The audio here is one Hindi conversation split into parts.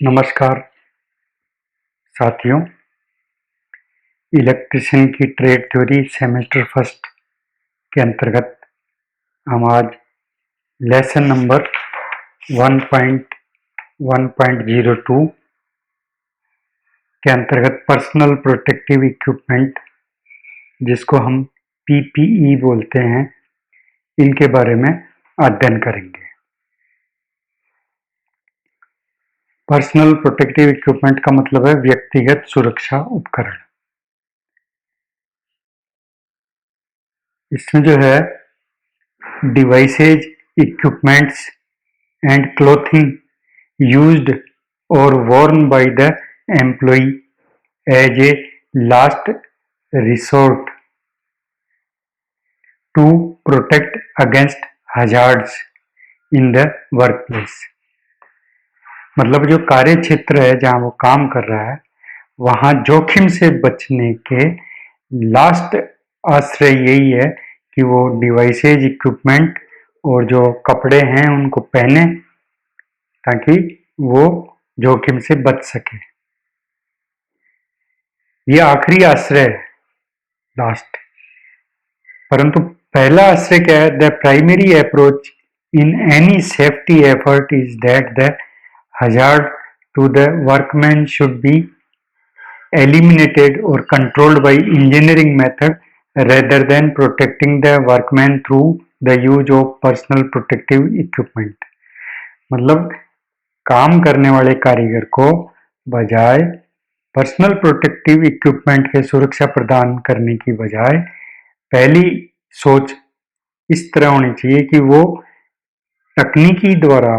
नमस्कार साथियों, इलेक्ट्रिशियन की ट्रेड थ्योरी सेमेस्टर फर्स्ट के अंतर्गत हम आज लेसन नंबर 1.1.02 के अंतर्गत पर्सनल प्रोटेक्टिव इक्विपमेंट, जिसको हम पीपीई बोलते हैं, इनके बारे में अध्ययन करेंगे। पर्सनल प्रोटेक्टिव इक्विपमेंट का मतलब है व्यक्तिगत सुरक्षा उपकरण। इसमें जो है devices, equipments and clothing used or worn by the employee as a last resort to protect against hazards in the workplace। मतलब जो कार्य क्षेत्र है जहां वो काम कर रहा है, वहां जोखिम से बचने के लास्ट आश्रय यही है कि वो डिवाइसेज, इक्विपमेंट और जो कपड़े हैं उनको पहने, ताकि वो जोखिम से बच सके। ये आखिरी आश्रय है, लास्ट। परंतु पहला आश्रय क्या है? The primary approach in any safety effort is that the hazard to the workman should be eliminated और controlled by engineering method rather than protecting the workman through the use of personal protective equipment। मतलब काम करने वाले कारीगर को बजाय पर्सनल प्रोटेक्टिव इक्विपमेंट के सुरक्षा प्रदान करने की बजाय पहली सोच इस तरह होनी चाहिए कि वो तकनीकी द्वारा,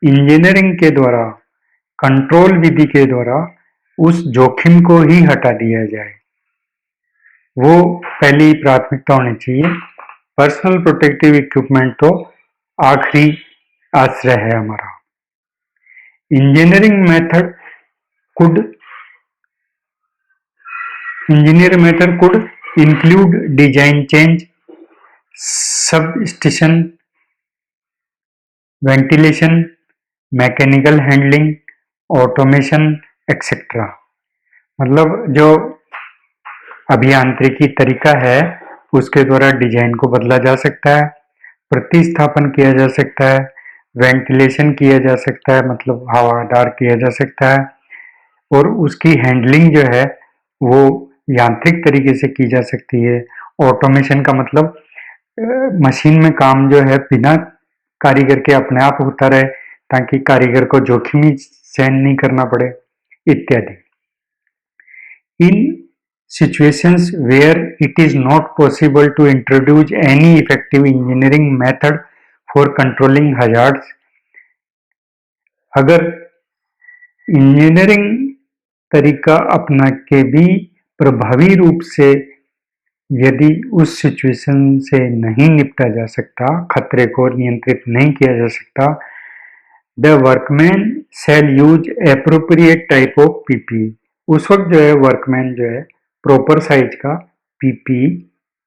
इंजीनियरिंग के द्वारा, कंट्रोल विधि के द्वारा उस जोखिम को ही हटा दिया जाए। वो पहली प्राथमिकता होनी चाहिए। पर्सनल प्रोटेक्टिव इक्विपमेंट तो आखिरी आश्रय है हमारा। Engineering method could include design change, substation, ventilation, mechanical handling, automation etcetera. मतलब जो अभियांत्रिकी तरीका है उसके द्वारा डिजाइन को बदला जा सकता है, प्रतिस्थापन किया जा सकता है, वेंटिलेशन किया जा सकता है, मतलब हवादार किया जा सकता है, और उसकी हैंडलिंग जो है वो यांत्रिक तरीके से की जा सकती है। ऑटोमेशन का मतलब मशीन में काम जो है बिना कारीगर के अपने आप होता रहे, ताकि कारीगर को जोखिम ही सहन नहीं करना पड़े, इत्यादि। इन situations where it is not possible to introduce any effective engineering method for controlling hazards, अगर इंजीनियरिंग तरीका अपना के भी प्रभावी रूप से यदि उस सिचुएशन से नहीं निपटा जा सकता, खतरे को नियंत्रित नहीं किया जा सकता, the workman shall use appropriate type of PPE. उस वक्त जो है वर्कमैन जो है प्रॉपर साइज का पीपीई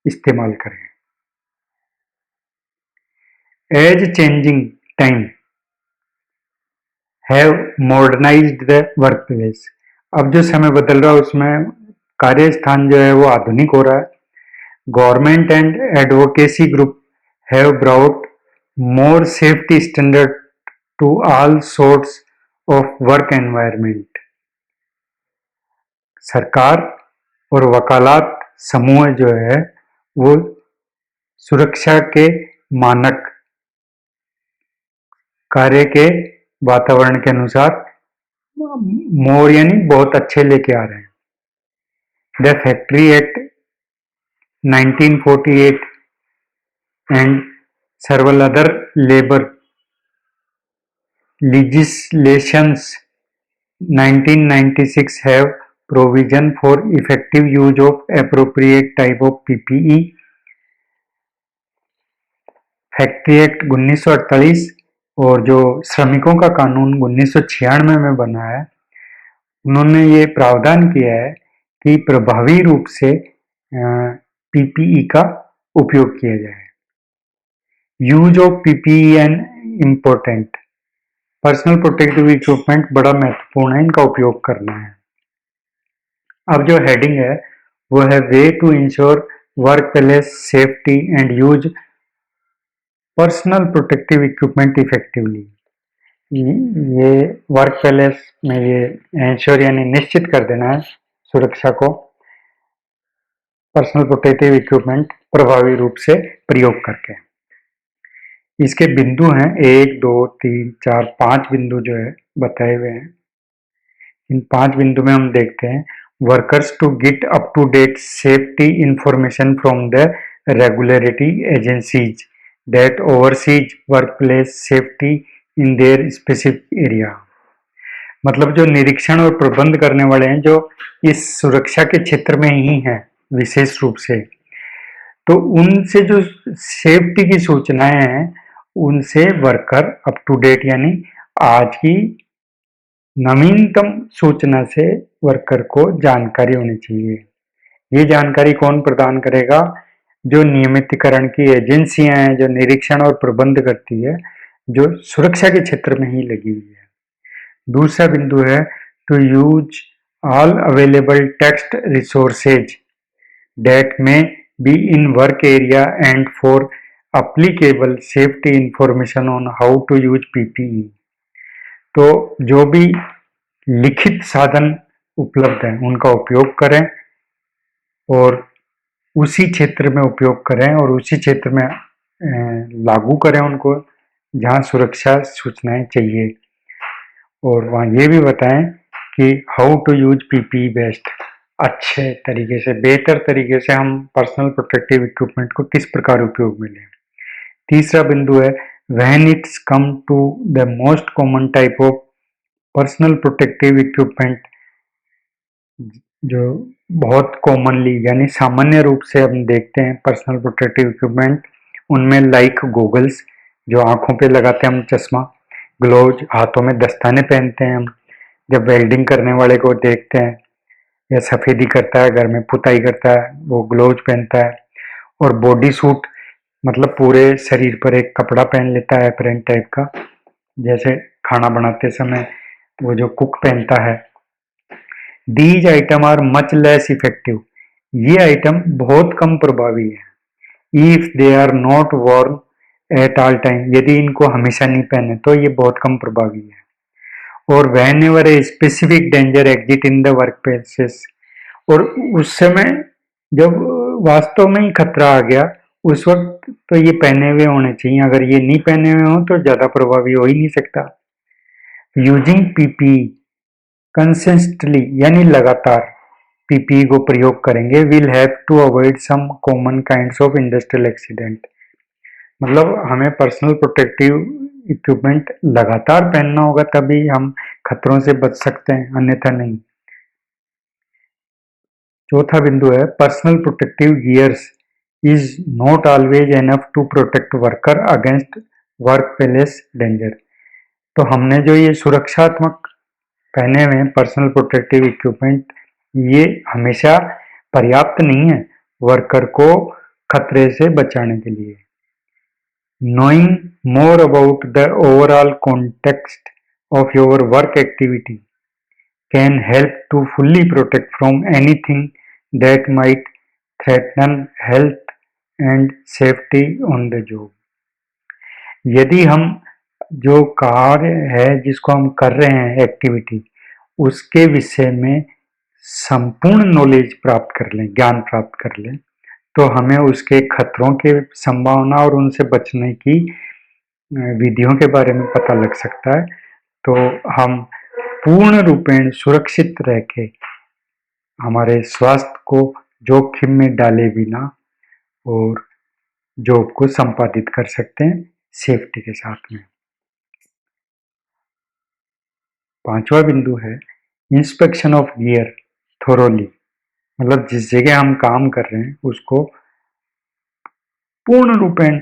इस्तेमाल करें। As changing time have modernised the workplace. अब जो समय बदल रहा है उसमें कार्य स्थान जो है वो आधुनिक हो रहा है। Government and advocacy group have brought more safety standard to all sorts of work environment. सरकार और वकालत समूह जो है वो सुरक्षा के मानक कार्य के वातावरण के अनुसार मोर यानी बहुत अच्छे लेके आ रहे हैं। The factory act 1948 and several other labor legislations 1996 have provision for effective use of appropriate type of PPE। Factory act 1948 और जो श्रमिकों का कानून 1996 में बना है, उन्होंने ये प्रावधान किया है कि प्रभावी रूप से पीपीई का उपयोग किया जाए। Use of PPE and important. Personal protective equipment बड़ा महत्वपूर्ण है, इनका उपयोग करना है। अब जो हेडिंग है वो है way to ensure work place safety and use personal protective equipment effectively. ये वर्क प्लेस में ये इंश्योर यानी निश्चित कर देना है सुरक्षा को पर्सनल प्रोटेक्टिव इक्विपमेंट प्रभावी रूप से प्रयोग करके। इसके बिंदु हैं 1, 2, 3, 4, 5 बिंदु जो है बताए हुए हैं। इन 5 बिंदु में हम देखते हैं workers to get up to date safety information from the regulatory agencies that oversees workplace safety in their specific area. मतलब जो निरीक्षण और प्रबंध करने वाले हैं जो इस सुरक्षा के क्षेत्र में ही हैं विशेष रूप से, तो उनसे जो सेफ्टी की सूचनाएं हैं उनसे वर्कर अप टू डेट यानी आज की नवीनतम सूचना से वर्कर को जानकारी होनी चाहिए। ये जानकारी कौन प्रदान करेगा? जो नियमितीकरण की एजेंसियां हैं जो निरीक्षण और प्रबंध करती है, जो सुरक्षा के क्षेत्र में ही लगी हुई है। दूसरा बिंदु है to use all available text resources that may be in work area and for applicable safety information on how to use PPE। तो जो भी लिखित साधन उपलब्ध हैं उनका उपयोग करें और उसी क्षेत्र में उपयोग करें और उसी क्षेत्र में लागू करें उनको जहां सुरक्षा सूचनाएं चाहिए। और वहां ये भी बताएं कि how to use PPE best, अच्छे तरीके से बेहतर तरीके से हम पर्सनल प्रोटेक्टिव इक्विपमेंट को किस प्रकार उपयोग में लें। तीसरा बिंदु है when it's come to the most common type of personal protective equipment, जो बहुत कॉमनली यानी सामान्य रूप से हम देखते हैं पर्सनल प्रोटेक्टिव इक्विपमेंट, उनमें लाइक गॉगल्स जो आंखों पे लगाते हैं हम चश्मा, ग्लोव्स हाथों में दस्ताने पहनते हैं हम जब वेल्डिंग करने वाले को देखते हैं या सफेदी करता है घर में पुताई करता है वो ग्लोव्स पहनता है, और बॉडी सूट मतलब पूरे शरीर पर एक कपड़ा पहन लेता है एप्रन टाइप का, जैसे खाना बनाते समय वो जो कुक पहनता है। These item are much less effective, ये आइटम बहुत कम प्रभावी है। If they are not worn at all time, यदि इनको हमेशा नहीं पहने तो ये बहुत कम प्रभावी है। और van ever a specific danger exit in the work places, और उस समय जब वास्तव में ही खतरा आ गया उस वक्त तो ये पहने हुए होने चाहिए, अगर ये नहीं पहने हुए हो तो ज्यादा प्रभावी हो ही नहीं सकता। यूजिंग पीपीई कंसिस्टेंटली यानी लगातार पीपीई को प्रयोग करेंगे will have to avoid some common kinds of industrial accident. मतलब हमें पर्सनल प्रोटेक्टिव इक्विपमेंट लगातार पहनना होगा तभी हम खतरों से बच सकते हैं, अन्यथा नहीं। चौथा बिंदु है personal protective gears is not always enough to protect worker against work place danger. तो हमने जो ये सुरक्षात्मक पहने हुए पर्सनल प्रोटेक्टिव इक्विपमेंट ये हमेशा पर्याप्त नहीं है वर्कर को खतरे से बचाने के लिए। Knowing more about the overall context of your work activity can help to fully protect from anything that might threaten health and safety on the job. यदि हम जो कार्य है जिसको हम कर रहे हैं एक्टिविटी उसके विषय में संपूर्ण नॉलेज प्राप्त कर लें, ज्ञान प्राप्त कर लें, तो हमें उसके खतरों के संभावना और उनसे बचने की विधियों के बारे में पता लग सकता है। तो हम पूर्ण रूपेण सुरक्षित रह के हमारे स्वास्थ्य को जोखिम में डाले बिना और जॉब को संपादित कर सकते हैं सेफ्टी के साथ में। पांचवा बिंदु है इंस्पेक्शन ऑफ गियर थोरोली, मतलब जिस जगह हम काम कर रहे हैं उसको पूर्ण रूपेण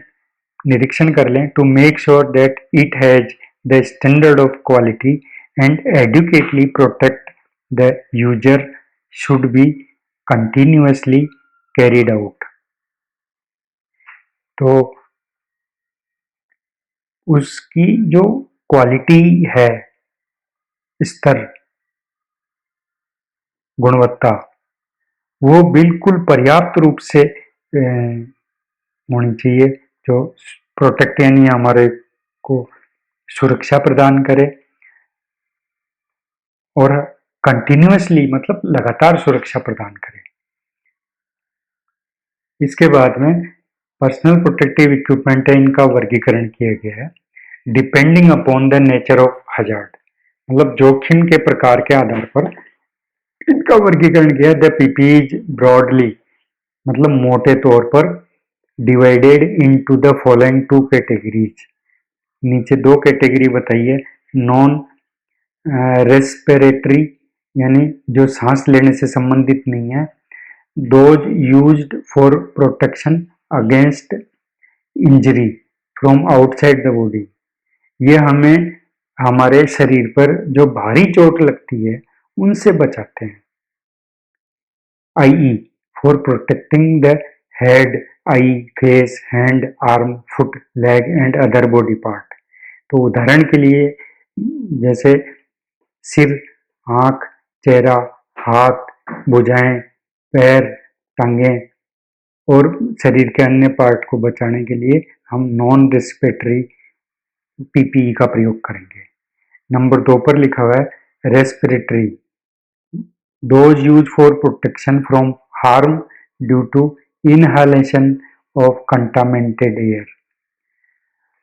निरीक्षण कर लें to make sure that it has the standard of quality and adequately protect the user should be continuously carried out. तो उसकी जो क्वालिटी है, स्तर, गुणवत्ता, वो बिल्कुल पर्याप्त रूप से होनी चाहिए, जो प्रोटेक्ट यानी हमारे को सुरक्षा प्रदान करे और कंटिन्यूअसली मतलब लगातार सुरक्षा प्रदान करे। इसके बाद में पर्सनल प्रोटेक्टिव इक्विपमेंट है, इनका वर्गीकरण किया गया है depending upon the nature of hazard, मतलब जोखिम के प्रकार के आधार पर इनका वर्गीकरण किया। द पीपीईज ब्रॉडली मतलब मोटे तौर पर divided into the following two categories, नीचे दो कैटेगरी बताई है। नॉन रेस्पिरेटरी यानी जो सांस लेने से संबंधित नहीं है, those used for protection against injury from outside the body, ये हमें हमारे शरीर पर जो भारी चोट लगती है उनसे बचाते हैं। Eye for protecting the head, eye, face, hand, arm, foot, leg and other body part, तो उदाहरण के लिए जैसे सिर, आंख, चेहरा, हाथ, भुजाएं, पैर, टांगें और शरीर के अन्य पार्ट को बचाने के लिए हम नॉन रेस्पिरेटरी पीपीई का प्रयोग करेंगे। नंबर 2 पर लिखा हुआ है respiratory, those use for protection from harm due to inhalation of contaminated air,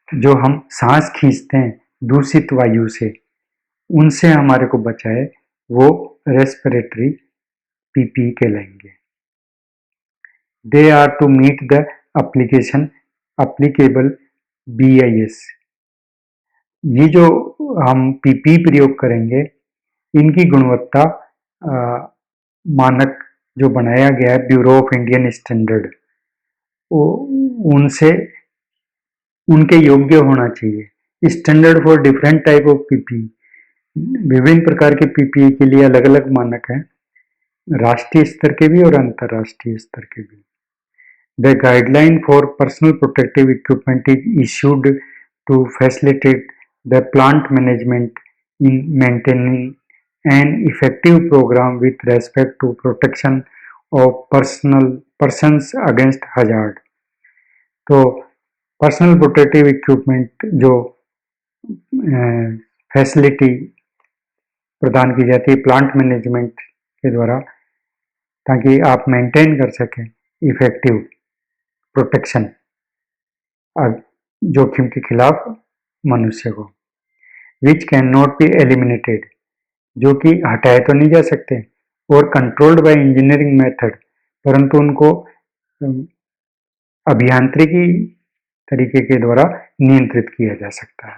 जो हम सांस खींचते हैं दूषित वायु से, उनसे हमारे को बचाए, वो रेस्पिरेटरी पीपीई कहलाएंगे। They are to meet the application applicable BIS, ये जो हम पीपीई प्रयोग करेंगे इनकी गुणवत्ता मानक जो बनाया गया है ब्यूरो ऑफ इंडियन स्टैंडर्ड, उनसे उनके योग्य होना चाहिए। Standard for different type of PPE, विभिन्न प्रकार के पीपीई के लिए अलग अलग मानक हैं, राष्ट्रीय स्तर के भी और अंतर्राष्ट्रीय स्तर के भी। The guideline for personal protective equipment is issued to facilitate the plant management in maintaining an effective program with respect to protection of persons against hazard। तो पर्सनल प्रोटेक्टिव इक्विपमेंट जो फैसिलिटी प्रदान की जाती है प्लांट मैनेजमेंट के द्वारा, ताकि आप मेंटेन कर सकें इफेक्टिव प्रोटेक्शन जोखिम के खिलाफ मनुष्य को, which can not be eliminated, जो कि हटाए तो नहीं जा सकते, और कंट्रोल्ड बाय इंजीनियरिंग मेथड, परंतु उनको अभियांत्रिकी तरीके के द्वारा नियंत्रित किया जा सकता है।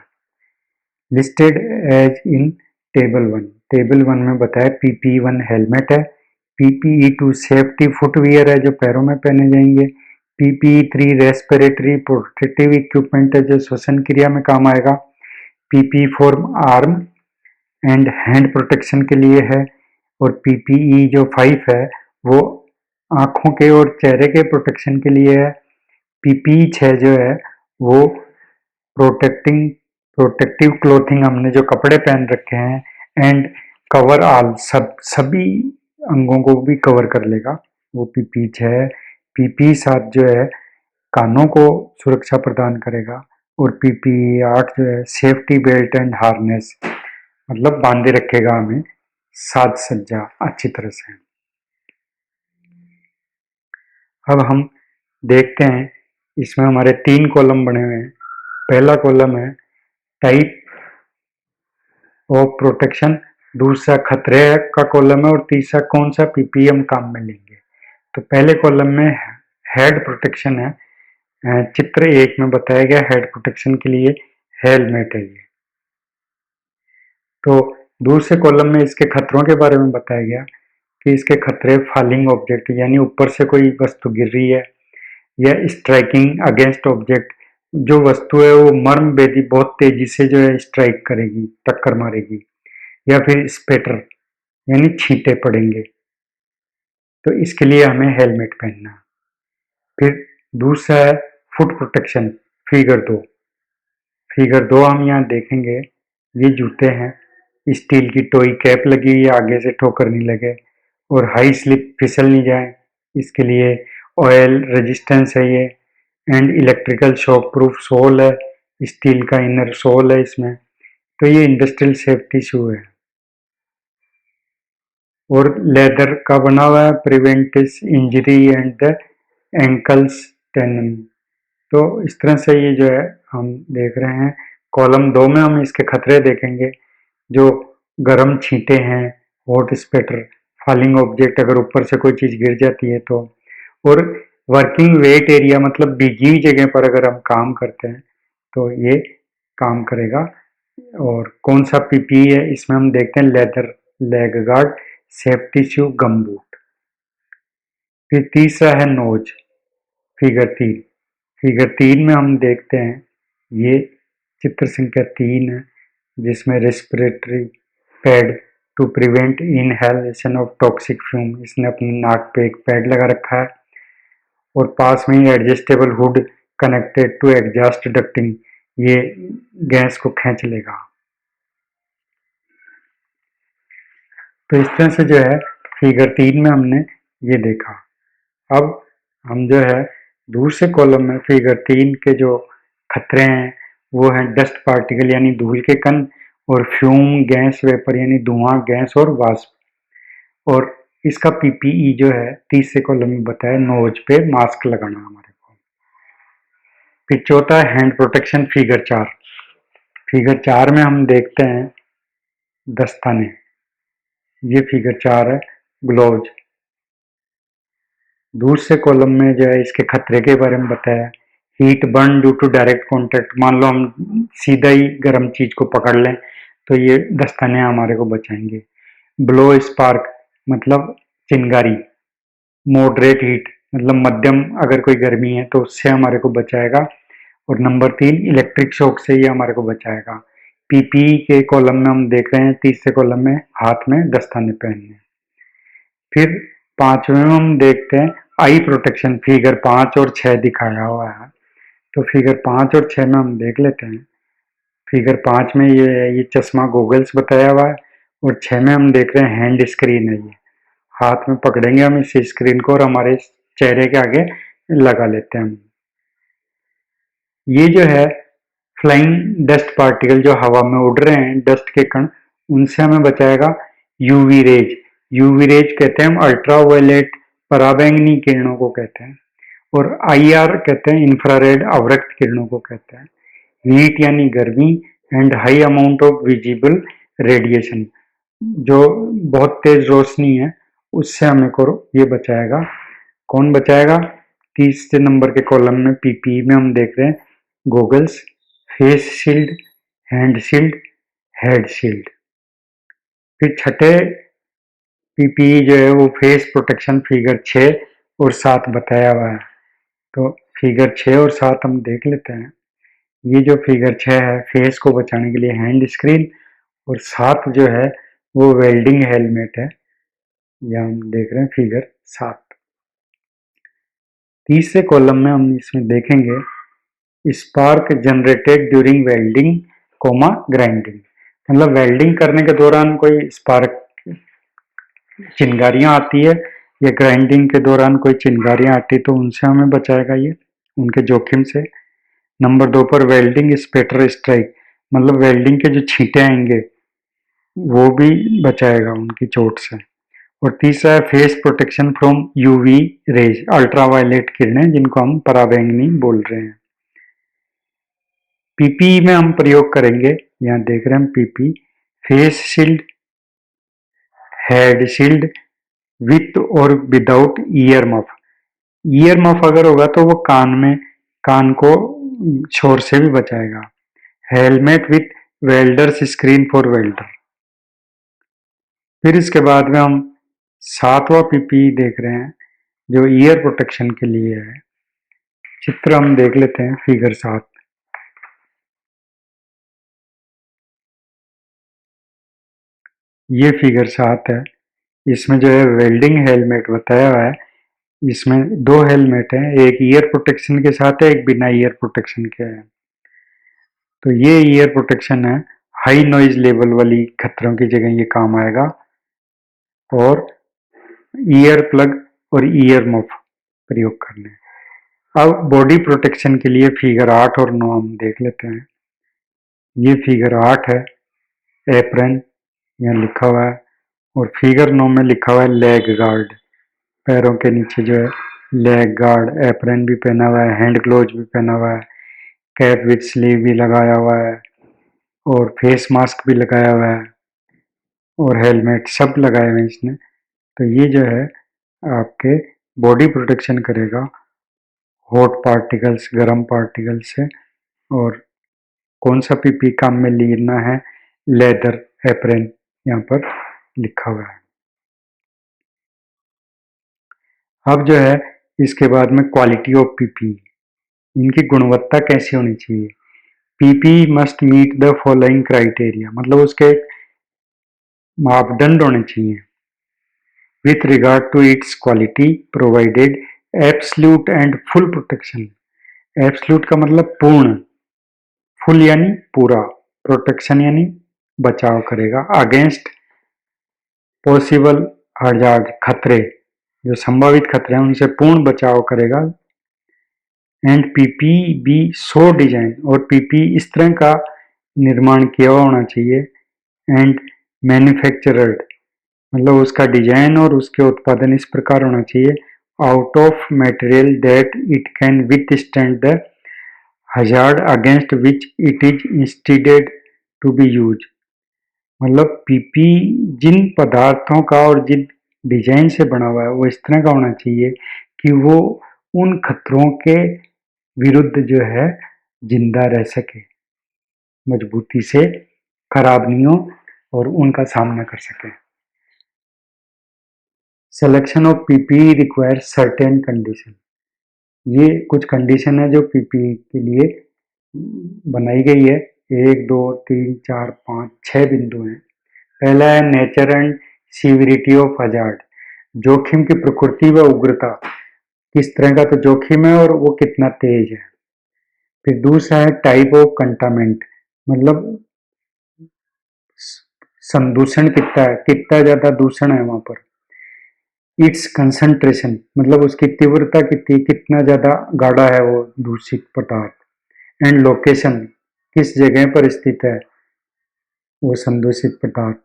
Listed as in table 1, table 1 में बताया पीपीई 1 हेलमेट है, पीपीई 2 सेफ्टी फुटवियर है जो पैरों में पहने जाएंगे, पीपीई 3 रेस्पिरेटरी प्रोटेक्टिव इक्विपमेंट है जो श्वसन क्रिया में काम आएगा, PPE 4 arm and hand protection के लिए है, और पीपीई जो 5 है वो आंखों के और चेहरे के प्रोटेक्शन के लिए है, पीपीई 6 जो है वो प्रोटेक्टिव क्लोथिंग, हमने जो कपड़े पहन रखे हैं, एंड कवर ऑल, सभी अंगों को भी कवर कर लेगा, वो पीपीई 6 है। पीपीई 7 जो है कानों को सुरक्षा प्रदान करेगा, और पीपीई 8 जो है सेफ्टी बेल्ट एंड हार्नेस, मतलब बांधे रखेगा हमें साज सज्जा अच्छी तरह से। अब हम देखते हैं, इसमें हमारे 3 कॉलम बने हुए हैं। पहला कॉलम है टाइप ऑफ प्रोटेक्शन, दूसरा खतरे का कॉलम है, और तीसरा कौन सा पीपीई हम काम में लेंगे। तो पहले कॉलम में हेड प्रोटेक्शन है, चित्र 1 में बताया गया हेड प्रोटेक्शन के लिए हेलमेट है ये। तो दूसरे कॉलम में इसके खतरों के बारे में बताया गया कि इसके खतरे फॉलिंग ऑब्जेक्ट, यानी ऊपर से कोई वस्तु गिर रही है, या स्ट्राइकिंग अगेंस्ट ऑब्जेक्ट, जो वस्तु है वो मर्म भेदी बहुत तेजी से जो है स्ट्राइक करेगी, टक्कर मारेगी, या फिर स्पेटर यानी छींटे पड़ेंगे, तो इसके लिए हमें हेलमेट पहनना। फिर दूसरा है फुट प्रोटेक्शन, फिगर 2 हम यहाँ देखेंगे ये जूते हैं, स्टील की टोई कैप लगी हुई है आगे से ठोकर नहीं लगे और हाई स्लिप फिसल नहीं जाए, इसके लिए ऑयल रेजिस्टेंस है ये, and electrical shock proof sole है, स्टील का इनर सोल है इसमें। तो ये इंडस्ट्रियल सेफ्टी शू है और लेदर का बना हुआ है, prevents injury and the ankles tendon. तो इस तरह से ये जो है हम देख रहे हैं। कॉलम 2 में हम इसके खतरे देखेंगे, जो गर्म छींटे हैं, हॉट स्पेटर, फॉलिंग ऑब्जेक्ट, अगर ऊपर से कोई चीज गिर जाती है तो, और वर्किंग वेट एरिया मतलब भीगी हुई जगह पर अगर हम काम करते हैं तो ये काम करेगा। और कौन सा पीपीई है इसमें हम देखते हैं, लेदर लेग गार्ड, सेफ्टी शू, गम बूट। फिर तीसरा है नोज, फिगर 3। फिगर 3 में हम देखते हैं, ये चित्र संख्या 3 है जिसमें respiratory pad to prevent inhalation of toxic fume, इसने अपनी नाक पे एक पैड लगा रखा है और पास में ही adjustable hood connected to exhaust ducting, ये गैस को खींच लेगा। तो इस तरह से जो है फिगर 3 में हमने ये देखा। अब हम जो है दूसरे कॉलम में फिगर 3 के जो खतरे हैं वो हैं डस्ट पार्टिकल यानी धूल के कण, और फ्यूम गैस वेपर यानी धुआं गैस और वाष्प। और इसका पीपीई जो है तीसरे कॉलम में बताया, नोज पे मास्क लगाना हमारे को। फिर चौथा है हैंड प्रोटेक्शन, फिगर 4। फिगर 4 में हम देखते हैं दस्ताने, ये फिगर 4 है, ग्लोव्स। दूसरे कॉलम में जो है इसके खतरे के बारे में बताया, heat burn due to direct contact, मान लो हम सीधा ही गर्म चीज को पकड़ लें तो ये दस्ताने हमारे को बचाएंगे। ब्लो स्पार्क मतलब चिंगारी, मॉडरेट हीट मतलब मध्यम अगर कोई गर्मी है तो उससे हमारे को बचाएगा। और नंबर 3 इलेक्ट्रिक शॉक से ये हमारे को बचाएगा। पीपीई के कॉलम में हम देख रहे हैं तीसरे कॉलम में हाथ में दस्ताने पहनने। फिर 5वें में हम देखते हैं आई प्रोटेक्शन, फिगर 5 और 6 दिखाया हुआ है। तो फिगर 5 और 6 में हम देख लेते हैं। फिगर 5 में ये चश्मा गोगल्स बताया हुआ है, और 6 में हम देख रहे हैं हैंड स्क्रीन है, ये हाथ में पकड़ेंगे हम इस स्क्रीन को और हमारे चेहरे के आगे लगा लेते हैं हम। ये जो है फ्लाइंग डस्ट पार्टिकल जो हवा में उड़ रहे हैं, डस्ट के कण, उनसे हमें बचाएगा। यूवी रेज, यूवी रेज कहते हैं हम अल्ट्रावायलेट पराबैंगनी किरणों को कहते हैं, और आईआर कहते हैं इंफ्रारेड अवरक्त किरणों को कहते हैं। हीट यानी गर्मी, and high amount of visible radiation, जो बहुत तेज रोशनी है उससे हमें को ये बचाएगा। कौन बचाएगा? तीसरे नंबर के कॉलम में पीपीई में हम देख रहे हैं goggles, face shield, hand shield, head shield. फिर छठे पीपीई जो है वो फेस प्रोटेक्शन, फिगर 6 और 7 बताया हुआ है। तो फिगर 6 और 7 हम देख लेते हैं। ये जो फिगर 6 है फेस को बचाने के लिए हैंड स्क्रीन, और 7 जो है वो वेल्डिंग हेलमेट है, यह हम देख रहे हैं फिगर 7। तीसरे कॉलम में हम इसमें देखेंगे spark generated during welding comma grinding, मतलब वेल्डिंग करने के दौरान कोई स्पार्क चिंगारियां आती है या ग्राइंडिंग के दौरान कोई चिंगारियां आती है तो उनसे हमें बचाएगा ये, उनके जोखिम से। नंबर 2 पर वेल्डिंग स्पेटर स्ट्राइक, मतलब वेल्डिंग के जो छींटे आएंगे वो भी बचाएगा उनकी चोट से। और तीसरा है face protection from UV rays, ultraviolet किरणें जिनको हम पराबैंगनी बोल रहे हैं। पीपीई में हम प्रयोग करेंगे, यहाँ देख रहे हैं हम PPE, face shield, head shield with और without earmuff. Earmuff अगर होगा तो वो कान को शोर से भी बचाएगा। Helmet with welders screen for welder. फिर इसके बाद में हम 7वां पीपीई देख रहे हैं जो ईयर प्रोटेक्शन के लिए है। चित्र हम देख लेते हैं फिगर 7। ये फिगर 7 है, इसमें जो है वेल्डिंग हेलमेट बताया हुआ है। इसमें 2 हेलमेट हैं, एक ईयर प्रोटेक्शन के साथ है, एक बिना ईयर प्रोटेक्शन के है। तो ये ईयर प्रोटेक्शन है हाई नॉइज लेवल वाली खतरों की जगह ये काम आएगा। और ईयर प्लग और ईयर मफ प्रयोग करने। अब बॉडी प्रोटेक्शन के लिए फिगर 8 और 9 हम देख लेते हैं। ये फिगर 8 है, एप्रन यहाँ लिखा हुआ है, और फिगर 9 में लिखा हुआ है लेग गार्ड। पैरों के नीचे जो है लेग गार्ड, एप्रन भी पहना हुआ है, हैंड ग्लोव्स भी पहना हुआ है, कैप विथ स्लीव भी लगाया हुआ है, और फेस मास्क भी लगाया हुआ है, और हेलमेट सब लगाए हुए हैं इसने। तो ये जो है आपके बॉडी प्रोटेक्शन करेगा हॉट पार्टिकल्स, गर्म पार्टिकल्स से। और कौन सा पीपी काम में लेना है, लेदर एप्रन यहाँ पर लिखा हुआ है। अब जो है इसके बाद में क्वालिटी ऑफ पीपी, इनकी गुणवत्ता कैसी होनी चाहिए। PP must meet the following criteria, मतलब उसके मापदंड होने चाहिए। With regard to its quality provided absolute and full protection. Absolute का मतलब पूर्ण, फुल यानी पूरा, प्रोटेक्शन यानी बचाव करेगा अगेंस्ट पॉसिबल हजार्ड, खतरे, जो संभावित खतरे हैं उनसे पूर्ण बचाव करेगा। And PP be so design, और पीपी इस तरह का निर्माण किया हुआ होना चाहिए। एंड मैन्युफैक्चरर्ड, मतलब उसका डिजाइन और उसके उत्पादन इस प्रकार होना चाहिए, out of material that it can withstand the hazard against which it is intended to be use. मतलब पीपी जिन पदार्थों का और जिन डिजाइन से बना हुआ है वो इस तरह का होना चाहिए कि वो उन खतरों के विरुद्ध जो है जिंदा रह सके, मजबूती से खराब नहीं हो और उनका सामना कर सके। Selection of PP require certain condition, ये कुछ कंडीशन है जो पीपी के लिए बनाई गई है। 1 2 3 4 5 6 बिंदु हैं। पहला है नेचर एंड सीविरिटी ऑफ हजार्ड, जोखिम की प्रकृति व उग्रता, किस तरह का तो जोखिम है और वो कितना तेज है। फिर दूसरा है टाइप ऑफ कंटामेंट, मतलब संदूषण कितना है, कितना ज्यादा दूषण है वहां पर। इट्स कंसंट्रेशन, मतलब उसकी तीव्रता कितनी, कितना ज्यादा गाढ़ा है वो दूषित पदार्थ। एंड लोकेशन, किस जगह पर स्थित है वो संदूषित पदार्थ।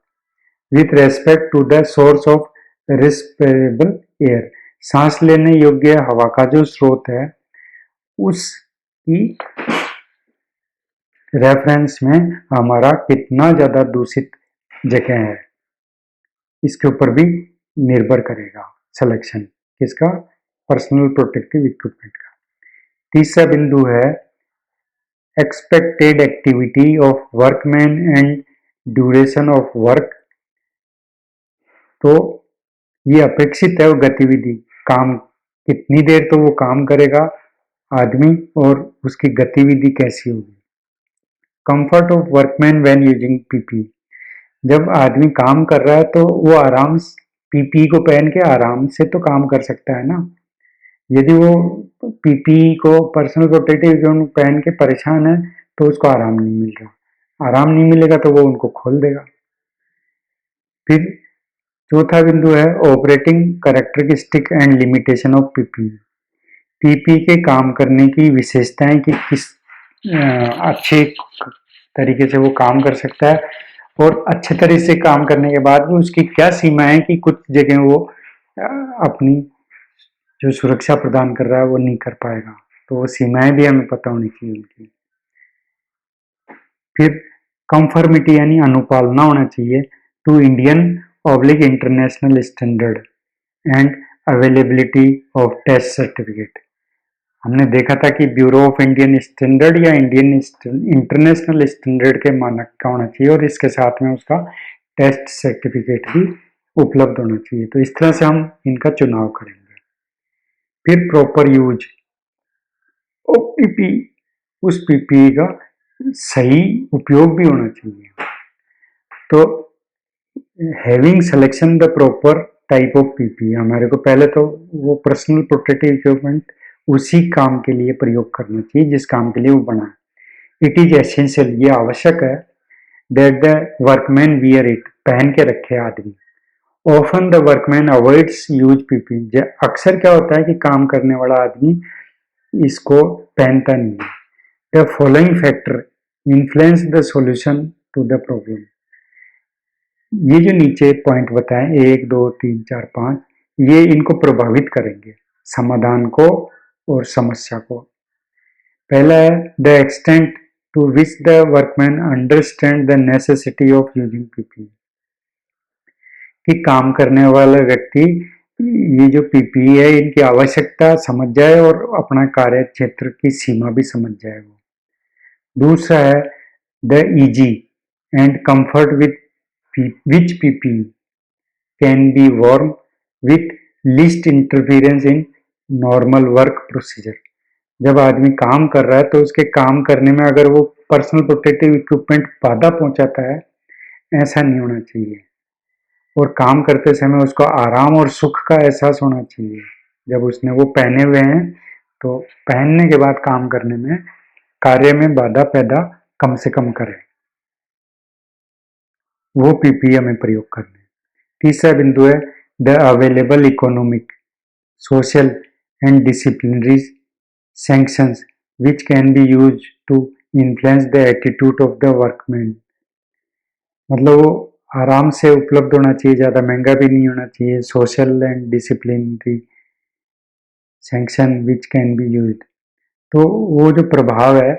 With respect to the source of respirable air, सांस लेने योग्य हवा का जो स्रोत है उसकी रेफरेंस में हमारा कितना ज्यादा दूषित जगह है, इसके ऊपर भी निर्भर करेगा सिलेक्शन किसका, पर्सनल प्रोटेक्टिव इक्विपमेंट का। तीसरा बिंदु है expected activity of workman and duration of work, तो ये अपेक्षित है वो गतिविधि, काम कितनी देर तो वो काम करेगा आदमी और उसकी गतिविधि कैसी होगी। Comfort of workman when using PP, जब आदमी काम कर रहा है तो वो आराम पीपी को पहन के आराम से तो काम कर सकता है ना। यदि वो पीपी को, पर्सनल प्रोटेक्टिव इक्विपमेंट पहन के परेशान है तो उसको आराम नहीं मिल रहा, आराम नहीं मिलेगा तो वो उनको खोल देगा। फिर चौथा बिंदु है operating characteristic and limitation of PP, PP के काम करने की विशेषताएं कि किस अच्छे तरीके से वो काम कर सकता है और अच्छे तरीके से काम करने के बाद भी उसकी क्या सीमा है कि कुछ जगह वो अपनी जो सुरक्षा प्रदान कर रहा है वो नहीं कर पाएगा, तो वो सीमाएं भी हमें पता होनी चाहिए उनकी। फिर कंफर्मिटी यानी अनुपालना होना चाहिए to Indian oblique international standard and availability of test certificate. हमने देखा था कि ब्यूरो ऑफ इंडियन स्टैंडर्ड या इंडियन इंटरनेशनल स्टैंडर्ड के मानक का होना चाहिए और इसके साथ में उसका टेस्ट सर्टिफिकेट भी उपलब्ध होना चाहिए। तो इस तरह से हम इनका चुनाव करेंगे। फिर प्रॉपर यूज ऑफ पीपी, उस पीपी का सही उपयोग भी होना चाहिए। तो having selection the proper type of PP, हमारे को पहले तो वो पर्सनल प्रोटेक्टिव इक्विपमेंट उसी काम के लिए प्रयोग करना चाहिए जिस काम के लिए वो बना है। इट इज एसेंशियल, ये आवश्यक है that the workman wear it, पहन के रखे आदमी। Often the workman avoids use PPE, अक्सर क्या होता है कि काम करने वाला आदमी इसको पहनता नहीं है। The following factor influence the solution to the problem, ये जो नीचे पॉइंट बताएं 1, 2, 3, 4, 5, ये इनको प्रभावित करेंगे समाधान को और समस्या को। पहला है the extent to which the workman understand the necessity of using PPE, कि काम करने वाला व्यक्ति ये जो पीपीई है इनकी आवश्यकता समझ जाए और अपना कार्य क्षेत्र की सीमा भी समझ जाए वो। दूसरा है the easy and comfort with which PPE can be worn with least interference in normal work procedure। जब आदमी काम कर रहा है तो उसके काम करने में अगर वो पर्सनल प्रोटेक्टिव इक्विपमेंट बाधा पहुंचाता है, ऐसा नहीं होना चाहिए। और काम करते समय उसको आराम और सुख का एहसास होना चाहिए। जब उसने वो पहने हुए हैं तो पहनने के बाद काम करने में कार्य में बाधा पैदा कम से कम करे, वो पीपीई हमें प्रयोग करना है। तीसरा बिंदु है the available economic, social and disciplinary sanctions which can be use to influence the attitude of the workman. मतलब वो आराम से उपलब्ध होना चाहिए, ज़्यादा महंगा भी नहीं होना चाहिए। Social and disciplinary sanction which can be use, तो वो जो प्रभाव है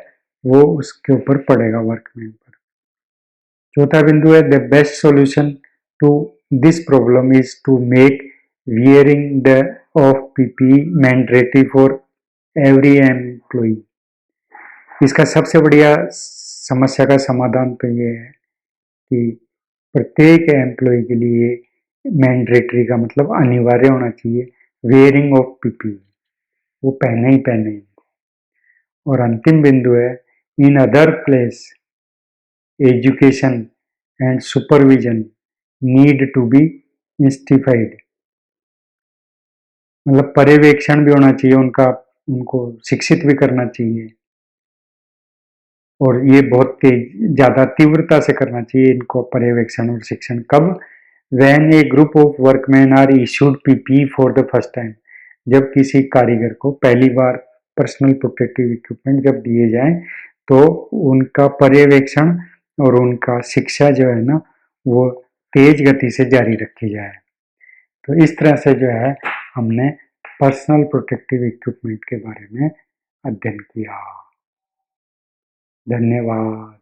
वो उसके ऊपर पड़ेगा वर्कमैन पर। चौथा बिंदु है the best solution to this problem is to make wearing the of PPE mandatory for every employee. इसका सबसे बढ़िया समस्या का समाधान तो ये है कि प्रत्येक एम्प्लॉय के लिए मैंडेटरी का मतलब अनिवार्य होना चाहिए वेयरिंग ऑफ पीपीई, वो पहने ही पहने इनको। और अंतिम बिंदु है in other place education and supervision need to be intensified, मतलब पर्यवेक्षण भी होना चाहिए उनका, उनको शिक्षित भी करना चाहिए और ये बहुत तेज ज़्यादा तीव्रता से करना चाहिए इनको पर्यवेक्षण और शिक्षण। कब? When a group of workman are issued PPE for the first time, जब किसी कारीगर को पहली बार पर्सनल प्रोटेक्टिव इक्विपमेंट जब दिए जाएं तो उनका पर्यवेक्षण और उनका शिक्षा जो है ना वो तेज गति से जारी रखी जाए। तो इस तरह से जो है हमने पर्सनल प्रोटेक्टिव इक्विपमेंट के बारे में अध्ययन किया। धन्यवाद।